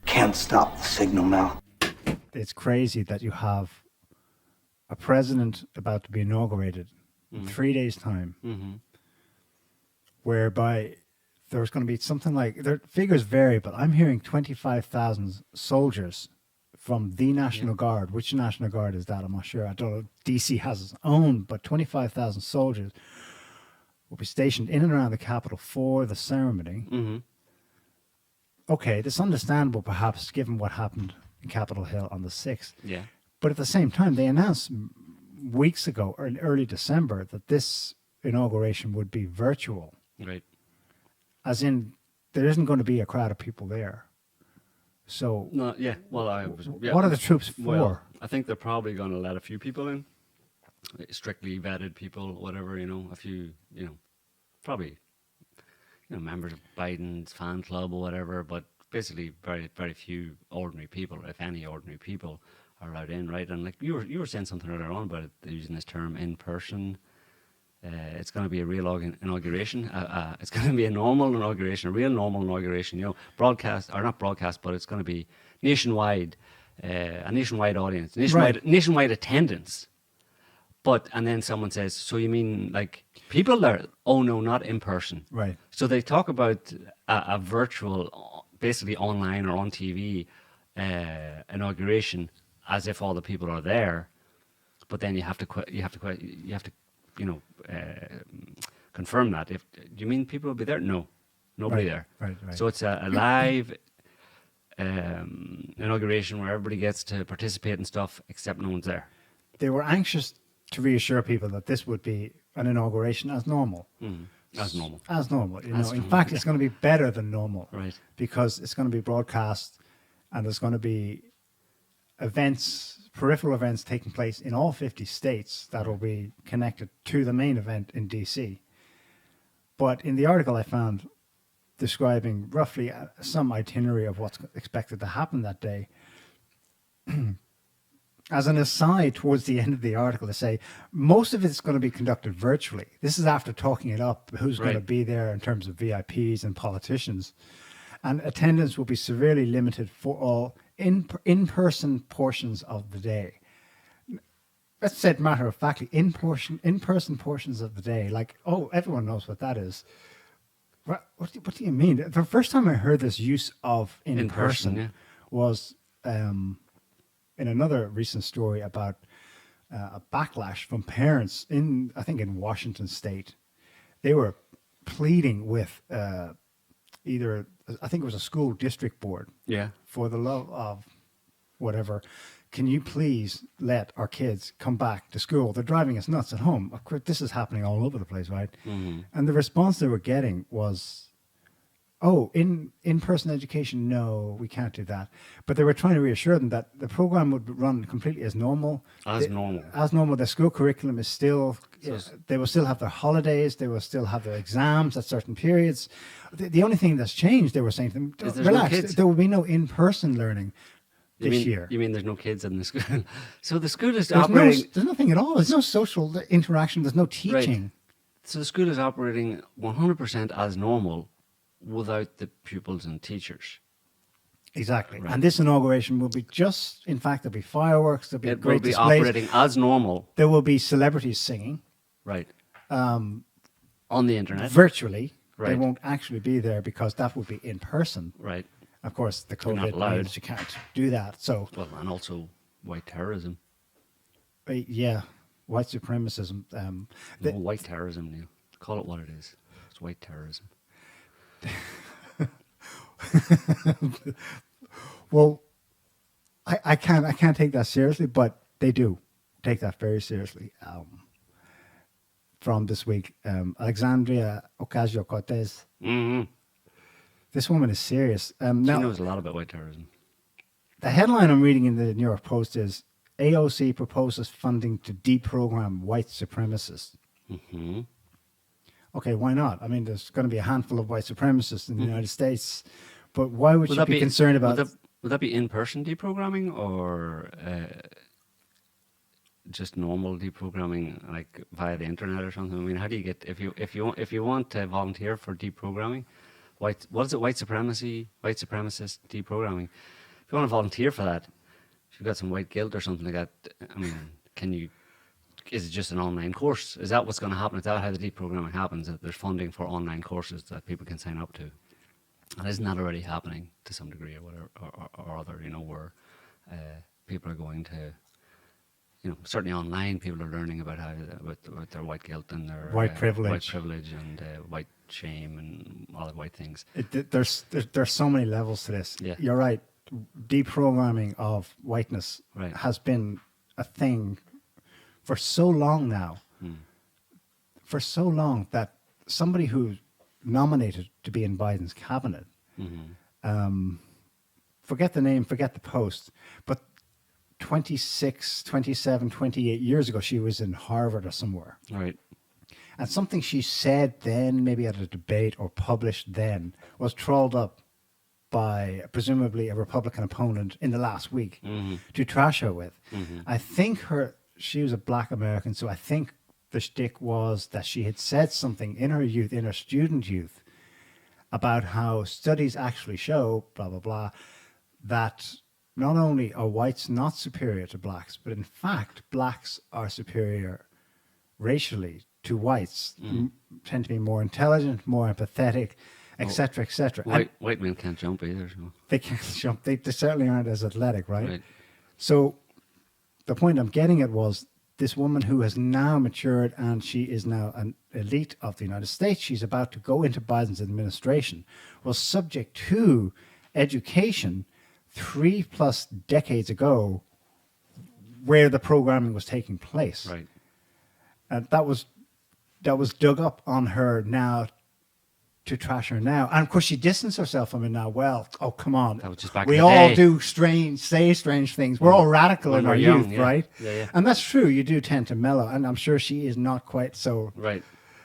Can't stop the signal, Mel. It's crazy that you have a president about to be inaugurated in 3 days' time, whereby there's going to be something like, their figures vary, but I'm hearing 25,000 soldiers from the National Guard. Which National Guard is that? I'm not sure. I don't know. DC has its own, but 25,000 soldiers will be stationed in and around the Capitol for the ceremony. Okay, that's understandable, perhaps, given what happened in Capitol Hill on the 6th. Yeah. But at the same time, they announced weeks ago, or in early December, that this inauguration would be virtual. Right. As in, there isn't going to be a crowd of people there. So, No, yeah. Well, what are the troops for? Well, I think they're probably going to let a few people in, strictly vetted people, whatever, a few, probably, members of Biden's fan club or whatever, but basically very, very few ordinary people, if any ordinary people, are allowed in, right? And like you were saying something earlier on about it, using this term in person. It's going to be a real inauguration. It's going to be a normal inauguration, a real normal inauguration. Broadcast or not broadcast, but it's going to be nationwide, a nationwide audience, nationwide attendance. And then someone says, "So you mean like people there?" Oh no, not in person. Right. So they talk about a virtual, basically online or on TV inauguration, as if all the people are there, but then you have to confirm that. Do you mean people will be there? No, nobody there. Right. So it's a live inauguration where everybody gets to participate and stuff, except no one's there. They were anxious to reassure people that this would be an inauguration as normal. As normal. As normal. In fact, it's going to be better than normal. Right. Because it's going to be broadcast, and there's going to be peripheral events taking place in all 50 states that will be connected to the main event in DC. But in the article I found describing roughly some itinerary of what's expected to happen that day, as an aside towards the end of the article, they say most of it's going to be conducted virtually. This is after talking it up, who's going to be there in terms of VIPs and politicians. And attendance will be severely limited for all in-person portions of the day. Let's say it matter of factly, in-person portions of the day. Like, everyone knows what that is. What do you mean? The first time I heard this use of in-person was in another recent story about a backlash from parents in Washington State. They were pleading with either, I think it was a school district board. Yeah. For the love of whatever, can you please let our kids come back to school? They're driving us nuts at home. Of course, this is happening all over the place, right? And the response they were getting was, in-person education, no, we can't do that. But they were trying to reassure them that the program would run completely as normal. As normal. The school curriculum is still, they will still have their holidays, they will still have their exams at certain periods. The only thing that's changed, they were saying to them, relax, there will be no in-person learning this year. You mean there's no kids in the school? So the school is operating... There's nothing at all. There's no social interaction. There's no teaching. Right. So the school is operating 100% as normal, without the pupils and teachers. Exactly. Right. And this inauguration will be there'll be fireworks, there'll be great displays. It will be operating as normal. There will be celebrities singing. Right. On the internet. Virtually. Right. They won't actually be there because that would be in person. Right. Of course, the COVID means you can't do that. So. Well, and also white terrorism. Yeah. White supremacism. White terrorism, Neil. Call it what it is. It's white terrorism. Well, I can't take that seriously, but they do take that very seriously. From this week, Alexandria Ocasio-Cortez. This woman is serious. She knows a lot about white terrorism. The headline I'm reading in the New York Post is AOC proposes funding to deprogram white supremacists. Okay, why not? I mean, there's going to be a handful of white supremacists in the United States, but why would you be concerned about... Would that be in-person deprogramming or just normal deprogramming, like via the internet or something? I mean, how do you get... If you want to volunteer for deprogramming, what is it, white supremacist deprogramming, if you want to volunteer for that, if you've got some white guilt or something like that, I mean, is it just an online course? Is that what's going to happen? Is that how the deprogramming happens? That there's funding for online courses that people can sign up to? And isn't that already happening to some degree or whatever, or other, where people are going to, certainly online, people are learning about about their white guilt and their White privilege. and white shame and all the white things. There's so many levels to this. Yeah. You're right. Deprogramming of whiteness Right. has been a thing for so long now. For so long that somebody who's nominated to be in Biden's cabinet, forget the name, forget the post, but 26, 27, 28 years ago, she was in Harvard or somewhere. Right. And something she said then, maybe at a debate or published then, was trolled up by presumably a Republican opponent in the last week to trash her with. I think she was a black American, so I think the shtick was that she had said something in her youth, in her student youth, about how studies actually show, blah, blah, blah, that not only are whites not superior to blacks, but in fact, blacks are superior racially to whites, tend to be more intelligent, more empathetic, etc., etc. White men can't jump either. So. They can't jump. They certainly aren't as athletic, right? Right. So the point I'm getting at was this woman who has now matured and she is now an elite of the United States. She's about to go into Biden's administration, was subject to education 3+ decades ago where the programming was taking place. Right. And that was dug up on her now to trash her now. And of course she distanced herself from it now. Well, oh, come on. That was just back in we the all day. do say strange things. We're all radical When in we're our young, youth, yeah. right? Yeah. And that's true. You do tend to mellow. And I'm sure she is not quite so. Right.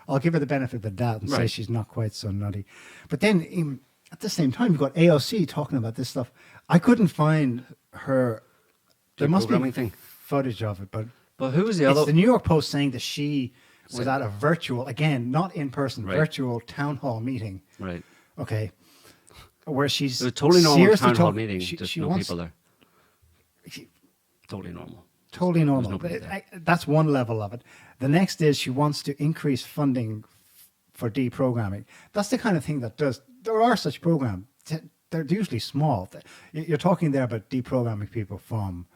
I'll give her the benefit of the doubt and say Right. she's not quite so nutty. But then at the same time, you've got AOC talking about this stuff. I couldn't find her. There must be Deprogramming thing. footage of it, but Who was the it's other? the New York Post saying that she was at a virtual, again, not in person, Right. virtual town hall meeting. Right. Okay. Where she's It was a totally normal seriously town hall talk- meeting. she- Just she no wants- people there. she- Totally normal. Totally normal. nobody there. That's one level of it. The next is she wants to increase funding for deprogramming. That's the kind of thing that does. There are such programs. They're usually small. You're talking there about deprogramming people from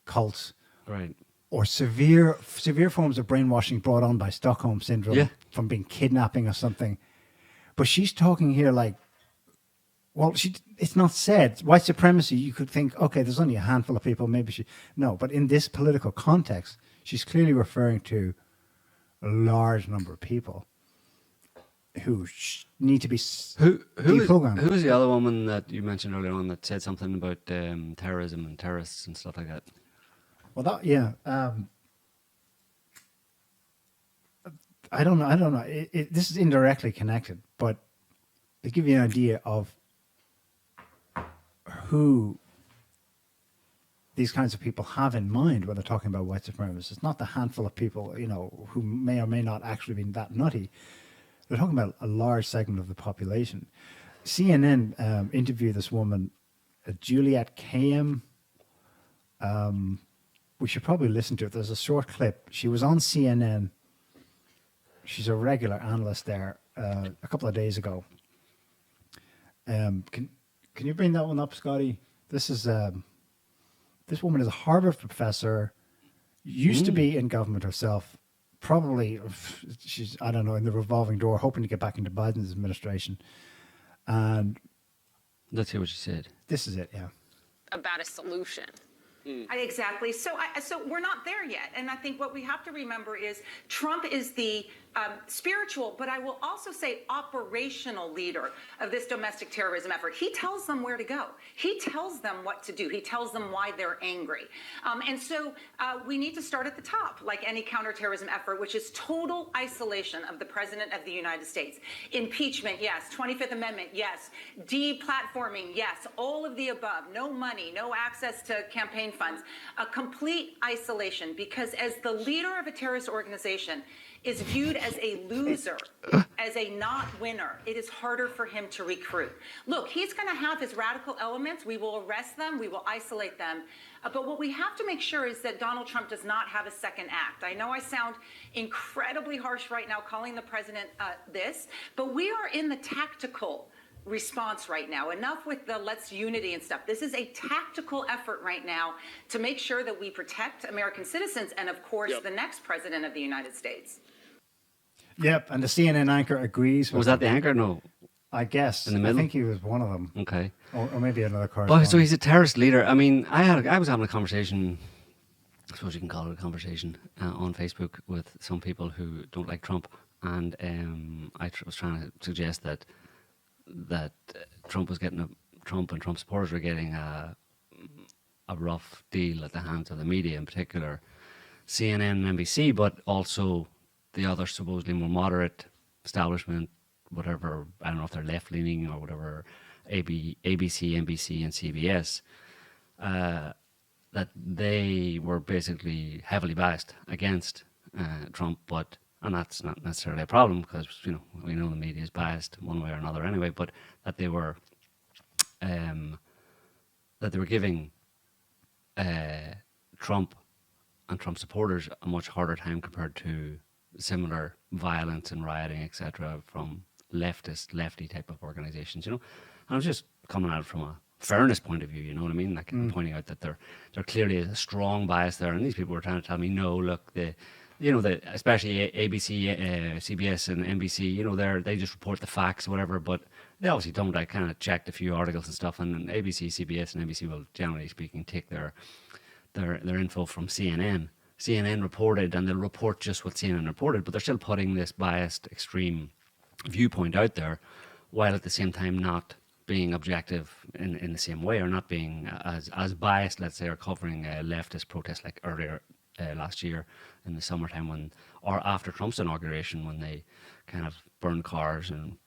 cults Right. or severe forms of brainwashing brought on by Stockholm syndrome, Yeah. from being kidnapping or something. But she's talking here like, well, it's not said. White supremacy, you could think, okay, there's only a handful of people, no. But in this political context, she's clearly referring to a large number of people who need to be deprogrammed. Who was the other woman that you mentioned earlier on that said something about terrorism and terrorists and stuff like that? Well, I don't know. This is indirectly connected, but to give you an idea of who these kinds of people have in mind when they're talking about white supremacists. It's not the handful of people, who may or may not actually be that nutty. They're talking about a large segment of the population. CNN interviewed this woman, Juliette Kayyem. We should probably listen to it. There's a short clip. She was on CNN. She's a regular analyst there a couple of days ago. Can you bring that one up, Scotty? This woman is a Harvard professor, used to be in government herself. Probably she's, I don't know, in the revolving door, hoping to get back into Biden's administration. And Let's hear what she said. this is it, yeah. About a solution. Exactly. So we're not there yet. And I think what we have to remember is Trump is the spiritual, but I will also say operational leader of this domestic terrorism effort. He tells them where to go. He tells them what to do. He tells them why they're angry. And so we need to start at the top, like any counterterrorism effort, which is total isolation of the President of the United States. Impeachment, yes. 25th Amendment, yes. Deplatforming, yes. All of the above. No money, no access to campaign funds. A complete isolation, because as the leader of a terrorist organization, is viewed as a loser, as a not winner, it is harder for him to recruit. Look, he's going to have his radical elements. We will arrest them. We will isolate them. But what we have to make sure is that Donald Trump does not have a second act. I know I sound incredibly harsh right now calling the president this, but we are in the tactical response right now. Enough with the let's unity and stuff. This is a tactical effort right now to make sure that we protect American citizens and, of course, the next president of the United States. Yep, and the CNN anchor agrees with Was that the anchor? No. I guess. In the middle? I think he was one of them. Okay. Or maybe another But correspondent. so he's a terrorist leader. I mean, I was having a conversation, I suppose you can call it a conversation, on Facebook with some people who don't like Trump. And I was trying to suggest that Trump and Trump supporters were getting a rough deal at the hands of the media, in particular CNN and NBC, but also the other supposedly more moderate establishment, whatever, I don't know if they're left-leaning or whatever, ABC, NBC and CBS, that they were basically heavily biased against Trump, and that's not necessarily a problem because, you know, we know the media is biased one way or another anyway, but that they were giving Trump and Trump supporters a much harder time compared to similar violence and rioting, etc., from lefty type of organizations, you know. And I was just coming at it from a fairness point of view, you know what I mean? Like pointing out that there clearly is a strong bias there, and these people were trying to tell me, no, look, especially ABC, CBS, and NBC, you know, they just report the facts, or whatever. But they obviously don't. I kind of checked a few articles and stuff, and ABC, CBS, and NBC will, generally speaking, take their info from CNN. CNN reported, and they'll report just what CNN reported, but they're still putting this biased, extreme viewpoint out there, while at the same time not being objective in the same way, or not being as biased, let's say, or covering leftist protests like earlier last year in the summertime, or after Trump's inauguration, when they kind of burned cars and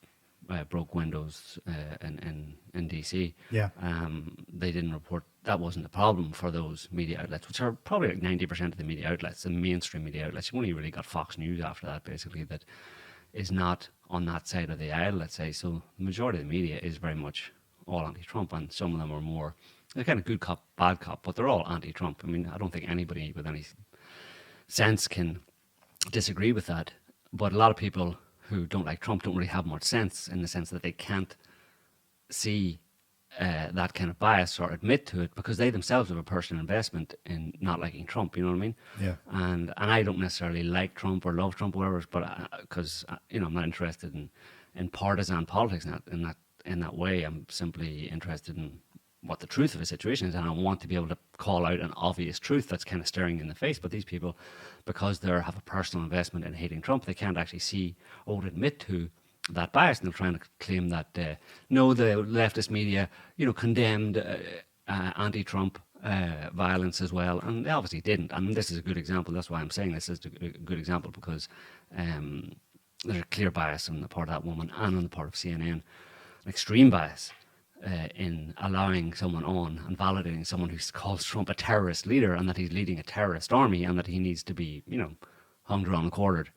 broke windows in DC. Yeah. They didn't report. That wasn't the problem for those media outlets, which are probably like 90% of the media outlets, the mainstream media outlets. You've only really got Fox News after that, basically, that is not on that side of the aisle, let's say. So the majority of the media is very much all anti-Trump, and some of them are more, they're kind of good cop, bad cop, but they're all anti-Trump. I mean, I don't think anybody with any sense can disagree with that. But a lot of people who don't like Trump don't really have much sense, in the sense that they can't see that kind of bias or admit to it, because they themselves have a personal investment in not liking Trump. You know what I mean? Yeah. And I don't necessarily like Trump or love Trump or whatever, but because you know, I'm not interested in partisan politics in that way. I'm simply interested in what the truth of a situation is, and I want to be able to call out an obvious truth that's kind of staring in the face. But these people, because they have a personal investment in hating Trump, they can't actually see or admit to that bias, and they're trying to claim that no, the leftist media, you know, condemned anti-Trump violence as well, and they obviously didn't. And this is a good example. That's why I'm saying this is a good example, because there's a clear bias on the part of that woman and on the part of CNN, an extreme bias in allowing someone on and validating someone who calls Trump a terrorist leader, and that he's leading a terrorist army, and that he needs to be, you know, hung, drawn, and quartered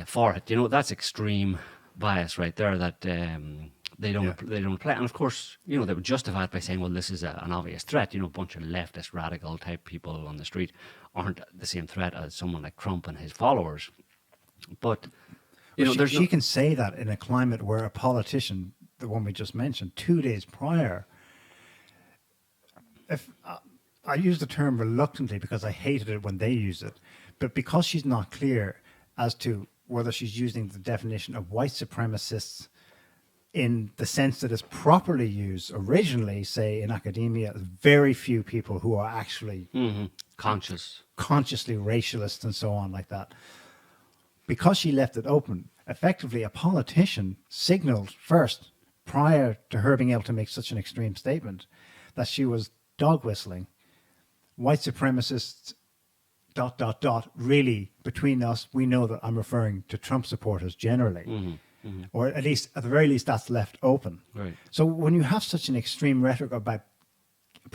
for it. You know, that's extreme bias right there, that they don't play. And of course, you know, they would justify it by saying, well, this is an obvious threat. You know, a bunch of leftist radical type people on the street aren't the same threat as someone like Trump and his followers. But you know, she can say that in a climate where a politician, the one we just mentioned, 2 days prior, if I use the term reluctantly because I hated it when they used it, but because she's not clear as to whether she's using the definition of white supremacists in the sense that it's properly used originally, say in academia, very few people who are actually consciously racialist and so on like that. Because she left it open, effectively a politician signaled first, prior to her being able to make such an extreme statement, that she was dog whistling. White supremacists, ... Really, between us, we know that I'm referring to Trump supporters generally. Or at least, at the very least, that's left open. Right. So when you have such an extreme rhetoric about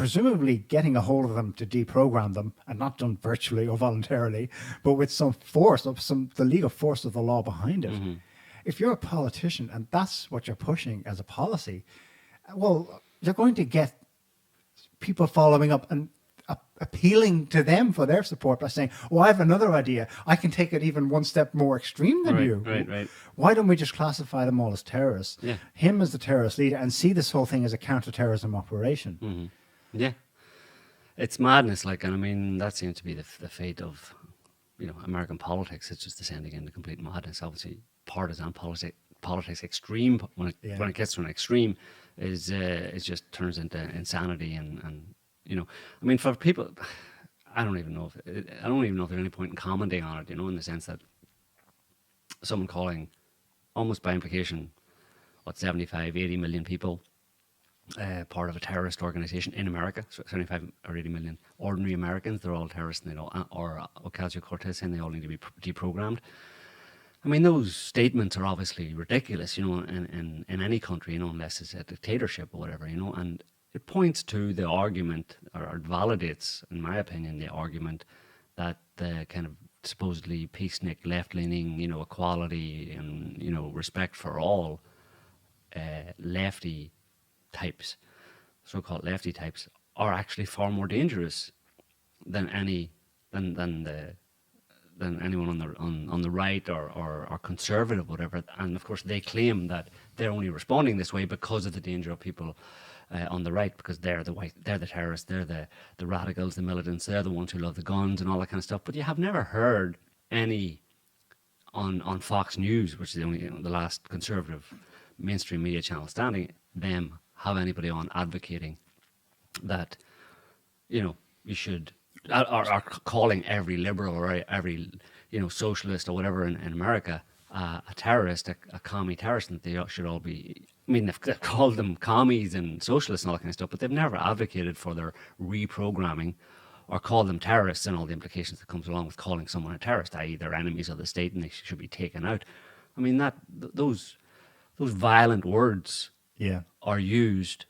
presumably getting a hold of them to deprogram them, and not done virtually or voluntarily, but with some force of the legal force of the law behind it. If you're a politician and that's what you're pushing as a policy, well, you're going to get people following up and appealing to them for their support by saying, "Oh, I have another idea. I can take it even one step more extreme than you. Right. Why don't we just classify them all as terrorists? Yeah. Him as the terrorist leader, and see this whole thing as a counterterrorism operation." Yeah, it's madness. Like, and I mean, that seems to be the fate of, American politics. It's just descending into complete madness. Obviously, partisan politics extreme when it gets to an extreme is it just turns into insanity and I mean, for people, I don't even know if there's any point in commenting on it, in the sense that someone calling, almost by implication, 75, 80 million people part of a terrorist organization in America, so 75 or 80 million ordinary Americans, they're all terrorists, or Ocasio-Cortez saying they all need to be deprogrammed. I mean, those statements are obviously ridiculous, in any country, unless it's a dictatorship or whatever, and it points to the argument, or validates, in my opinion, the argument that the kind of supposedly peacenik, left-leaning, equality and, respect for all lefty types, so-called lefty types, are actually far more dangerous than anyone on the right or conservative, whatever. And of course, they claim that they're only responding this way because of the danger of people on the right, because they're the terrorists, they're the radicals, the militants, they're the ones who love the guns and all that kind of stuff. But you have never heard any on Fox News, which is the only the last conservative mainstream media channel standing, them have anybody on advocating that you should, or calling every liberal or every socialist or whatever in America a terrorist, a commie terrorist, and they should all be. I mean, they've called them commies and socialists and all that kind of stuff, but they've never advocated for their reprogramming or called them terrorists and all the implications that comes along with calling someone a terrorist, i.e. they're enemies of the state and they should be taken out. I mean, those violent words are used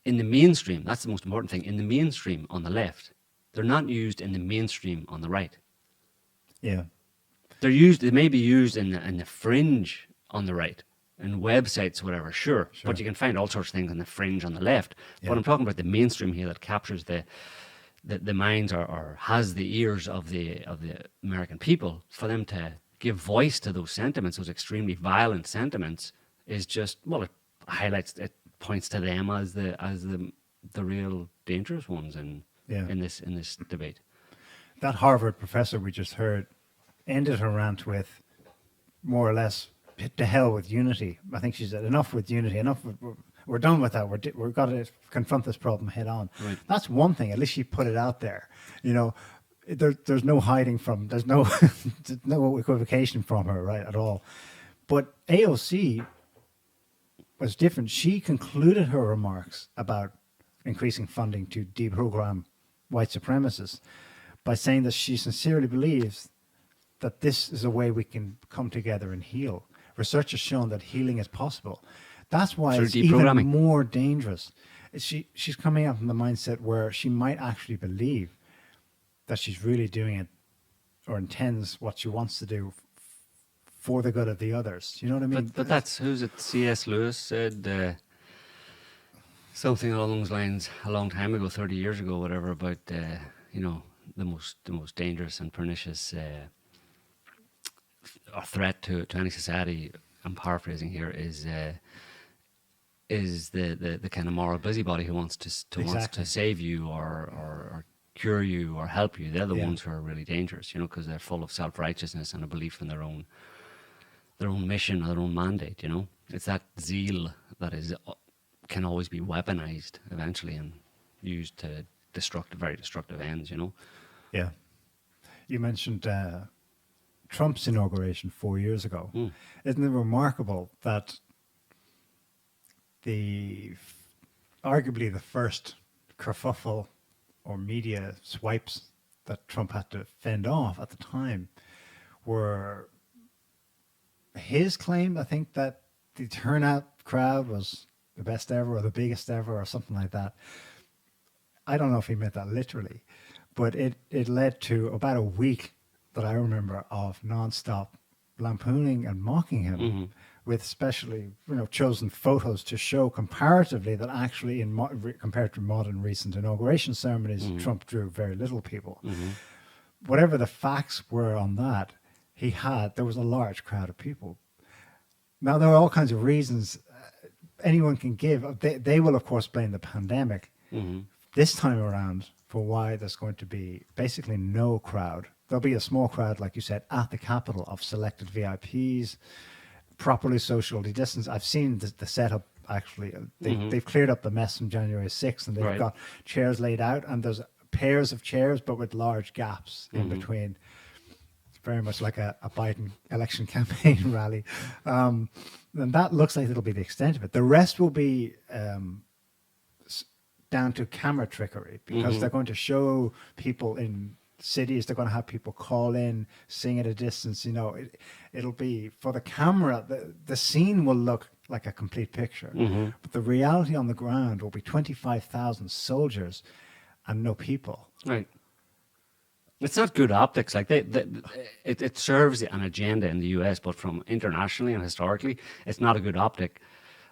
in the mainstream. That's the most important thing. In the mainstream on the left. They're not used in the mainstream on the right. Yeah. They may be used in the fringe on the right, in websites, whatever, sure. But you can find all sorts of things on the fringe on the left. Yeah. But I'm talking about the mainstream here that captures the minds or has the ears of the American people. For them to give voice to those sentiments, those extremely violent sentiments, is just, well, it points to them as the real dangerous ones in this debate. That Harvard professor we just heard ended her rant with, more or less, to hell with unity. I think she said, enough with unity, we're done with that. We've got to confront this problem head on. Right. That's one thing. At least she put it out there. There's no hiding from, there's no no equivocation from her, right, at all. But AOC was different. She concluded her remarks about increasing funding to deprogram white supremacists by saying that she sincerely believes that this is a way we can come together and heal. Research has shown that healing is possible. That's why it's even more dangerous. She's coming out from the mindset where she might actually believe that she's really doing it or intends what she wants to do for the good of the others. You know what I mean? But that's, who's it? C.S. Lewis said something along those lines a long time ago, 30 years ago, whatever, about the most dangerous and pernicious threat to any society. I'm paraphrasing here. Is the kind of moral busybody who wants to save you or cure you or help you. They're the ones who are really dangerous, because they're full of self-righteousness and a belief in their own mission or their own mandate. It's that zeal that can always be weaponized eventually and used to very destructive ends. Yeah. You mentioned Trump's inauguration 4 years ago. Isn't it remarkable that arguably the first kerfuffle or media swipes that Trump had to fend off at the time were his claim, I think, that the turnout crowd was the best ever or the biggest ever or something like that. I don't know if he meant that literally, but it led to about a week that I remember of nonstop lampooning and mocking him with specially chosen photos to show comparatively that actually compared to modern recent inauguration ceremonies, Trump drew very little people. Whatever the facts were on that, there was a large crowd of people. Now, there are all kinds of reasons anyone can give. They will, of course, blame the pandemic this time around for why there's going to be basically no crowd. There'll be a small crowd, like you said, at the Capitol of selected VIPs, properly socially distanced. I've seen the setup, actually. They've cleared up the mess from January 6th, and they've got chairs laid out, and there's pairs of chairs, but with large gaps in between. It's very much like a Biden election campaign rally. And that looks like it'll be the extent of it. The rest will be down to camera trickery, because they're going to show people in cities, they're going to have people call in, sing at a distance. It'll be for the camera, the scene will look like a complete picture, but the reality on the ground will be 25,000 soldiers and no people. Right. It's not good optics. Like it serves an agenda in the US, but from internationally and historically, it's not a good optic.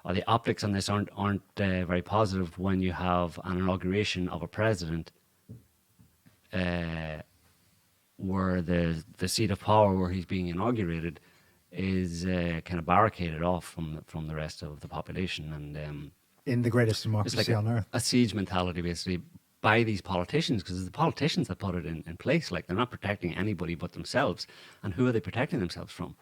Or the optics on this aren't very positive when you have an inauguration of a president where the seat of power where he's being inaugurated is kind of barricaded off from the rest of the population, and in the greatest it's democracy like on earth. a siege mentality, basically, by these politicians, because it's the politicians that put it in place. Like, they're not protecting anybody but themselves. And who are they protecting themselves from?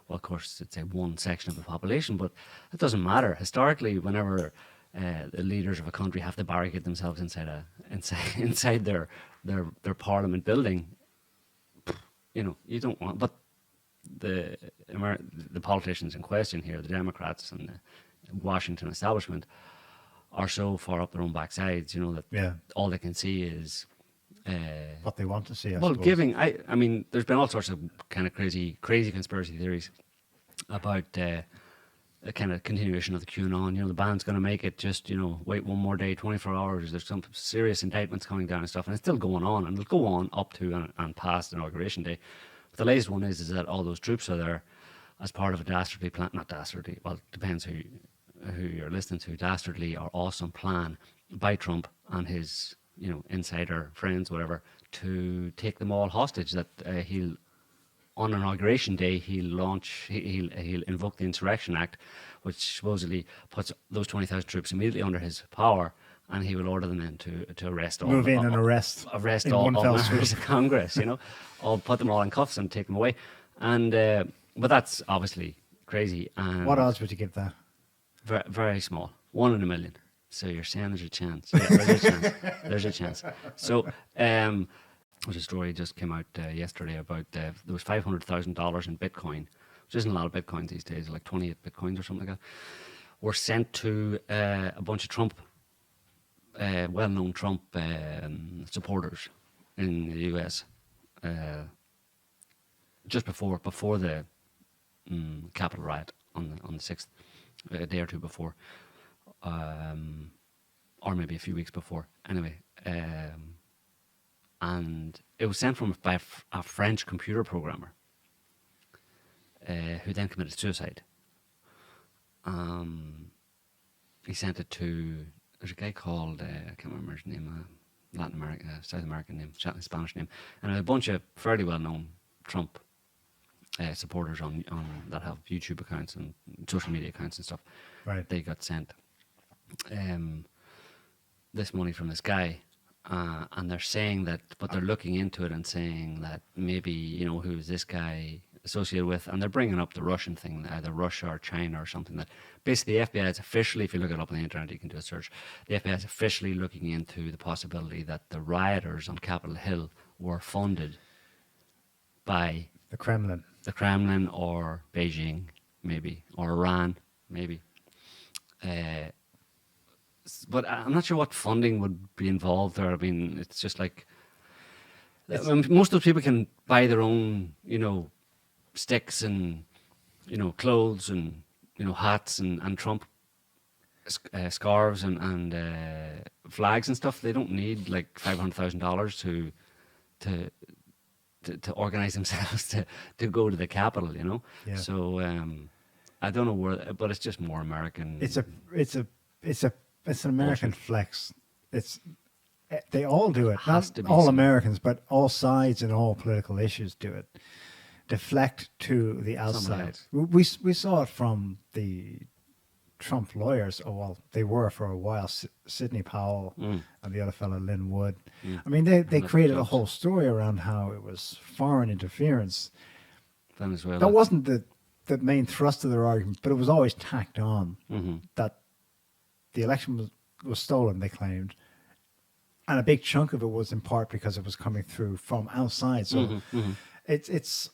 Well, of course, it's one section of the population, but it doesn't matter. Historically, whenever the leaders of a country have to barricade themselves inside their parliament building, you don't want. But the politicians in question here, the Democrats and the Washington establishment, are so far up their own backsides, that all they can see is What they want to see, I well, suppose. I mean, there's been all sorts of kind of crazy conspiracy theories about a kind of continuation of the QAnon. The band's going to make it, just, wait one more day, 24 hours. There's some serious indictments coming down and stuff, and it's still going on, and it'll go on up to and past Inauguration Day. But the latest one is that all those troops are there as part of a dastardly plan. Not dastardly, well, it depends who you're listening to. Dastardly or awesome plan by Trump and his insider friends, whatever, to take them all hostage. That he'll, on Inauguration Day, he'll invoke the Insurrection Act, which supposedly puts those 20,000 troops immediately under his power, and he will order them in to arrest all. Move in and arrest in all one fell members swoop. of Congress. All put them all in cuffs and take them away. And but that's obviously crazy. And What odds would you give that? very, very small, 1 in a million. So you're saying there's a chance? Yeah, there's a chance. There's a chance. So, there's a story just came out yesterday about there was $500,000 in Bitcoin, which isn't a lot of Bitcoins these days, like 28 Bitcoins or something like that, were sent to a bunch of Trump, well-known Trump supporters in the US, just before the Capitol riot on the 6th, a day or two before. Or maybe a few weeks before. Anyway, and it was sent by a French computer programmer who then committed suicide. He sent it to, there's a guy called, I can't remember his name, Latin American, South American name, Spanish name, and a bunch of fairly well-known Trump supporters on that have YouTube accounts and social media accounts and stuff. Right. They got sent this money from this guy, and they're saying that, but they're looking into it and saying that maybe, who is this guy associated with, and they're bringing up the Russian thing, either Russia or China or something. That basically the FBI is officially, if you look it up on the internet, you can do a search, the FBI is officially looking into the possibility that the rioters on Capitol Hill were funded by The Kremlin. Or Beijing, maybe, or Iran, maybe. But I'm not sure what funding would be involved there. I mean, it's just like, most of those people can buy their own, sticks and, clothes and, hats and Trump scarves and flags and stuff. They don't need like $500,000 to organize themselves to go to the Capitol, you know. Yeah. So I don't know where, but it's just more American. It's an American flex. They all do it. Has Not to be all so. Americans, but all sides and all political issues do it. Deflect to the outside. else. We saw it from the Trump lawyers. Oh well, they were for a while. Sidney Powell and the other fellow, Lynn Wood. I mean, they created a jobs. whole story around how it was foreign interference. Venezuela. That wasn't the main thrust of their argument, but it was always tacked on that the election was stolen, they claimed. And a big chunk of it was in part because it was coming through from outside. So it's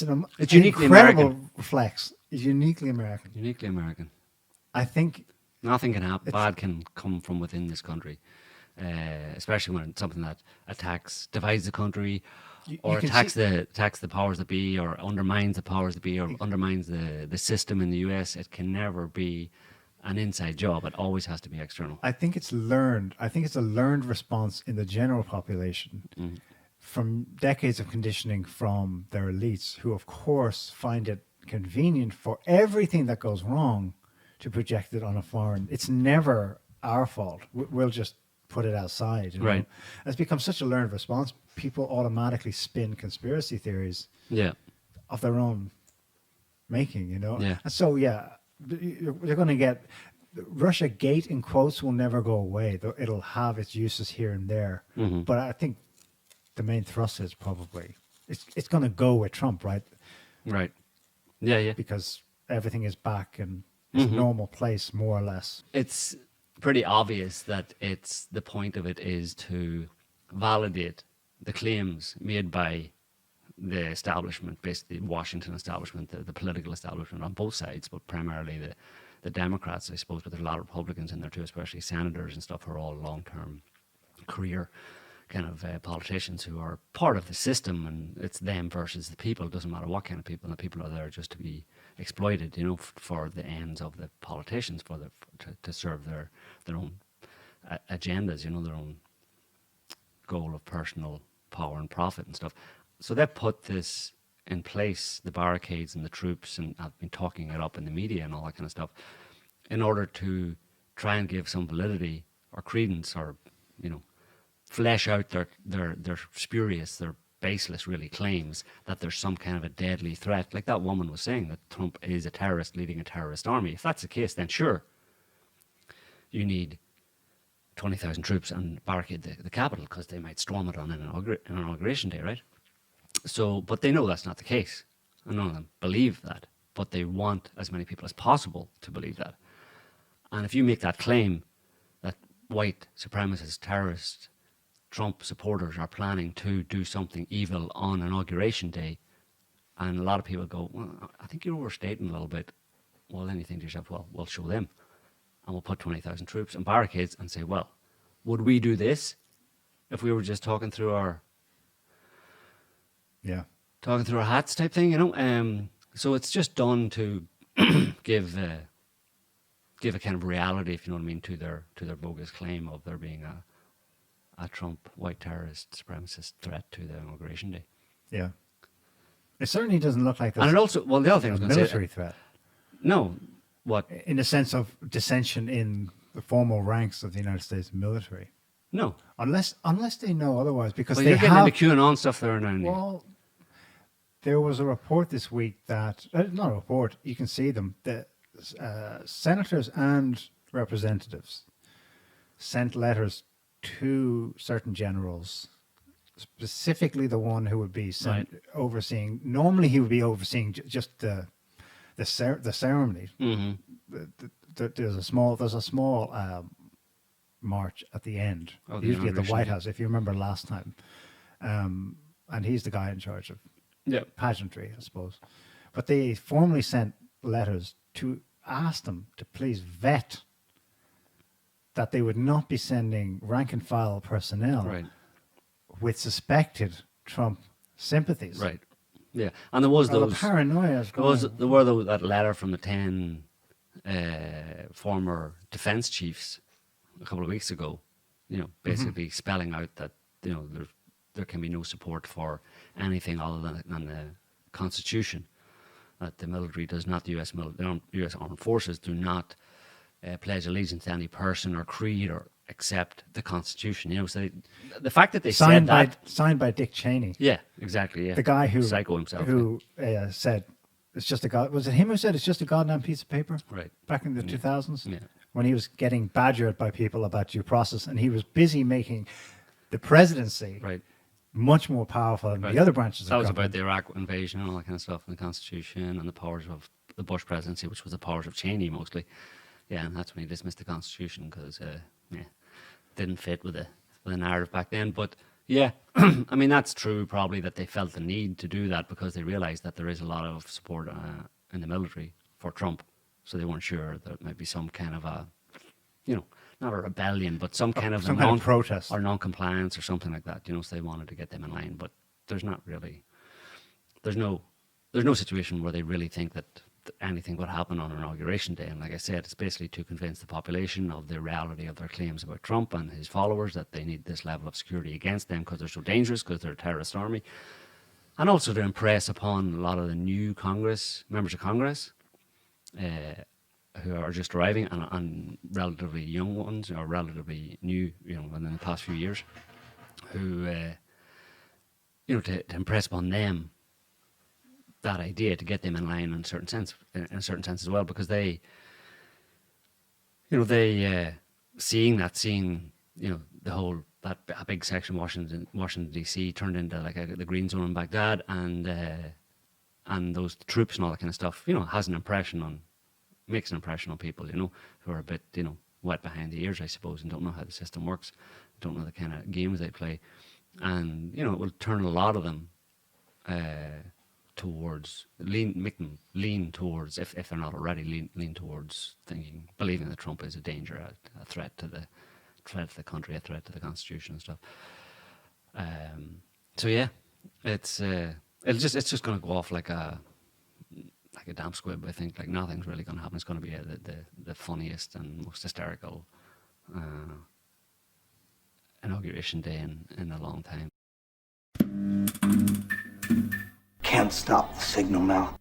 an uniquely incredible American. flex. It's uniquely American. Uniquely American. I think Nothing can happen. Bad can come from within this country, especially when it's something that divides the country, or can attacks the powers that be, or undermines the powers that be, or undermines the system in the US. It can never be an inside job. It always has to be external. I think it's learned. I think it's a learned response in the general population from decades of conditioning from their elites, who of course find it convenient for everything that goes wrong to project it on a foreign. It's never our fault. We'll just put it outside. You know? Right. It's become such a learned response. People automatically spin conspiracy theories Yeah. of their own making, you know? Yeah. And so, yeah, they're going to get Russia Gate in quotes will never go away. It'll have its uses here and there. But I think the main thrust is probably it's going to go with Trump, right? Right. Yeah. Yeah. Because everything is back in its normal place, more or less. It's pretty obvious that the point of it is to validate the claims made by the establishment, basically the Washington establishment, the political establishment on both sides, but primarily the Democrats, I suppose, but there's a lot of Republicans in there too, especially senators and stuff who are all long-term career kind of politicians who are part of the system, and it's them versus the people. It doesn't matter what kind of people, and the people are there just to be exploited, you know, for the ends of the politicians, to serve their own agendas, you know, their own goal of personal power and profit and stuff. So they put this in place, the barricades and the troops, and I've been talking it up in the media and all that kind of stuff, in order to try and give some validity or credence, or, you know, flesh out their spurious, their baseless, really, claims that there's some kind of a deadly threat. Like that woman was saying, that Trump is a terrorist leading a terrorist army. If that's the case, then sure, you need 20,000 troops and barricade the Capitol, because they might storm it on an inauguration day, right? So, but they know that's not the case. And none of them believe that, but they want as many people as possible to believe that. And if you make that claim that white supremacist terrorist Trump supporters are planning to do something evil on Inauguration Day, and a lot of people go, well, I think you're overstating a little bit. Well, then you think to yourself, well, we'll show them, and we'll put 20,000 troops and barricades and say, well, would we do this if we were just talking through our hats type thing, you know? So it's just done to give a kind of reality, if you know what I mean, to their bogus claim of there being a Trump white terrorist supremacist threat to the Inauguration Day. Yeah. It certainly doesn't look like And it also, well, the other thing I was a going to military say, threat. no, what? In the sense of dissension in the formal ranks of the United States military. No. Unless they know otherwise, because Well, they you're getting have... into QAnon stuff there now. Niall. Well, there was a report this week that... not a report, you can see them. The senators and representatives sent letters to certain generals, specifically the one who would be overseeing... Normally he would be overseeing just the ceremony. There's a small march at the end, Oh, the usually at the inauguration, White yeah. House, if you remember last time. And he's the guy in charge of pageantry, I suppose. But they formally sent letters to ask them to please vet that they would not be sending rank and file personnel Right. with suspected Trump sympathies. Right. Yeah. And there was Well, those... the paranoia is There were that letter from the 10 former defense chiefs a couple of weeks ago, basically spelling out that, there can be no support for anything other than the Constitution. That the military does not, the U.S. Armed Forces do not pledge allegiance to any person or creed or accept the Constitution. So the fact that they said that, signed by Dick Cheney, yeah, exactly, yeah, the guy who psycho himself, who said it's just a god. Was it him who said it's just a goddamn piece of paper? right? Back in the 2000s, Yeah. when he was getting badgered by people about due process, and he was busy making the presidency Right. much more powerful than Right. the other branches of That was government. about the Iraq invasion and all that kind of stuff, and the Constitution and the powers of the Bush presidency, which was the powers of Cheney mostly. Yeah, and that's when he dismissed the Constitution because didn't fit with the narrative back then. But yeah, I mean that's true. Probably that they felt the need to do that because they realised that there is a lot of support in the military for Trump, so they weren't sure there might be some kind of a, not a rebellion, but some kind of protest or non-compliance or something like that. So they wanted to get them in line, but there's not really, there's no situation where they really think that anything would happen on Inauguration Day. And like I said, it's basically to convince the population of the reality of their claims about Trump and his followers, that they need this level of security against them because they're so dangerous, because they're a terrorist army. And also to impress upon a lot of the new members of Congress, who are just arriving, and relatively young ones, or relatively new, within the past few years, who, to impress upon them that idea, to get them in line in a certain sense as well, because they, seeing the whole, that a big section of Washington D.C. turned into like the green zone in Baghdad, and those troops and all that kind of stuff, makes an impression on people, who are a bit, wet behind the ears, I suppose, and don't know how the system works, don't know the kind of games they play, and it will turn a lot of them make them lean towards, if they're not already, lean towards believing that Trump is a danger, a threat to the country, a threat to the Constitution and stuff. So yeah, it's just going to go off like a damn squib. I think like nothing's really going to happen. It's going to be the funniest and most hysterical Inauguration Day in a long time. Can't stop the signal, Mel.